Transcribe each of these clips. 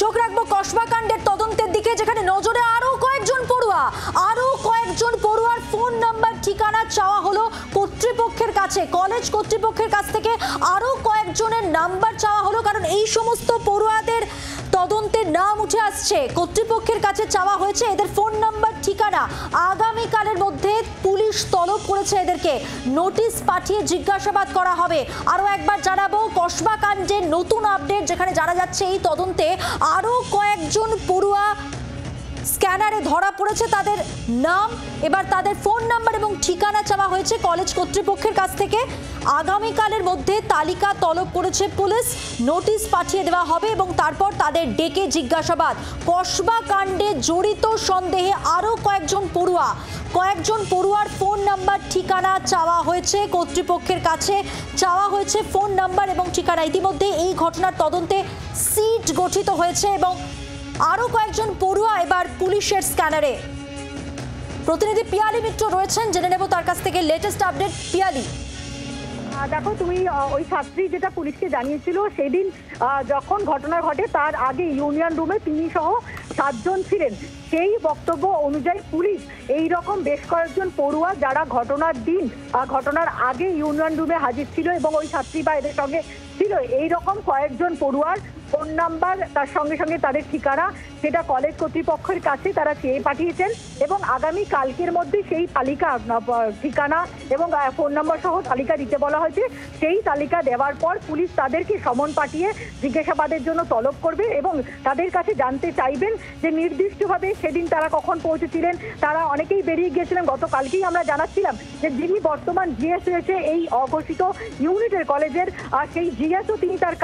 চোখ রাখবো কসবা কাণ্ডের তদন্তের দিকে, যেখানে নজরে আরো কয়েকজন পড়ুয়ার ফোন নাম্বার ঠিকানা চাওয়া হলো কর্তৃপক্ষের কাছে। কলেজ কর্তৃপক্ষের কাছ থেকে আরো কয়েকজনের নাম্বার চাওয়া হলো, কারণ এই সমস্ত পড়ুয়াদের তদন্তের নাম উঠে আসছে। কর্তৃপক্ষের কাছে চাওয়া হয়েছে এদের ফোন নাম্বার ঠিকানা। আগামীকালের মধ্যে পুলিশ তলব করেছে এদেরকে, নোটিশ পাঠিয়ে জিজ্ঞাসাবাদ করা হবে। আরো একবার জানাবো কসবা কাণ্ডের নতুন আপডেট, যেখানে জানা যাচ্ছে এই তদন্তে আরো কয়েকজন পড়ুয়া স্ক্যানারে ধরা পড়েছে, তাদের নাম, এবার তাদের ফোন নাম্বার এবং ঠিকানা চাওয়া হয়েছে কলেজ কর্তৃপক্ষের কাছ থেকে। আগামীকালের মধ্যে তালিকা তলব করেছে পুলিশ, নোটিশ পাঠিয়ে দেওয়া হবে এবং তারপর তাদের ডেকে জিজ্ঞাসাবাদ। কসবা কাণ্ডে জড়িত সন্দেহে আরও কয়েকজন পড়ুয়ার ফোন নাম্বার ঠিকানা চাওয়া হয়েছে কর্তৃপক্ষের কাছে, চাওয়া হয়েছে ফোন নাম্বার এবং ঠিকানা। ইতিমধ্যে এই ঘটনার তদন্তে সিট গঠিত হয়েছে এবং আরো কয়েকজন পড়ুয়া এবার পুলিশের স্ক্যানারে। প্রতিনিধি পিয়ালি মিত্র রয়েছেন, জেনে নেব তার কাছ থেকে লেটেস্ট আপডেট। পিয়ালি, দেখো তুমি ওই ছাত্রী যেটা পুলিশকে জানিয়েছিল সেদিন যখন ঘটনা ঘটে তার আগে ইউনিয়ন রুমে তিনি সহ 7 জন ছিলেন। সেই বক্তব্য অনুযায়ী পুলিশ এই রকম বেশ কয়েকজন পড়ুয়া যারা ঘটনার আগে ইউনিয়ন রুমে হাজির ছিল এবং ওই ছাত্রী বা এদের সঙ্গে ছিল, এই রকম কয়েকজন পড়ুয়ার ফোন নাম্বার, তার সঙ্গে সঙ্গে তাদের ঠিকানা, সেটা কলেজ কর্তৃপক্ষের কাছে তারা চেয়ে পাঠিয়েছেন এবং আগামী কালকের মধ্যে সেই তালিকা, ঠিকানা এবং ফোন নাম্বার সহ তালিকা দিতে বলা হয়েছে। সেই তালিকা দেওয়ার পর পুলিশ তাদেরকে সমন পাঠিয়ে জিজ্ঞাসাবাদের জন্য তলব করবে এবং তাদের কাছে জানতে চাইবেন যে নির্দিষ্টভাবে সেদিন তারা কখন পৌঁছেছিলেন। তারা অনেকেই বেরিয়ে গিয়েছিলেন। গতকালকেই আমরা জানাচ্ছিলাম যে যিনি বর্তমান জিএস রয়েছে এই অঘোষিত ইউনিটের কলেজের, সেই জিএসও তিনি তার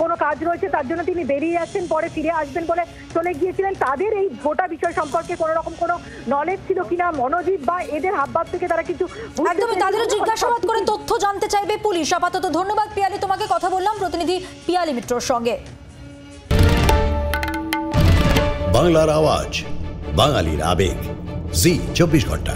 কোনো কাজ রয়েছে তার জন্য তিনি বেরিয়ে যাচ্ছেন, পরে ফিরে আসবেন বলে চলে গিয়েছিলেন। তাদের এই গোটা বিষয় সম্পর্কে কোনো রকম কোনো নলেজ ছিল কিনা, মনোজিৎ বা এদের হাবভাব থেকে তারা কিছু একদমই তাদেরও জিজ্ঞাসাবাদ করে তথ্য জানতে চাইবে পুলিশ। আপাতত ধন্যবাদ পিয়ালি, তোমাকে কথা বললাম প্রতিনিধি পিয়ালি মিত্রর সঙ্গে। বাংলার আওয়াজ, বাঙালির আবেগ, জি 24 ঘন্টা।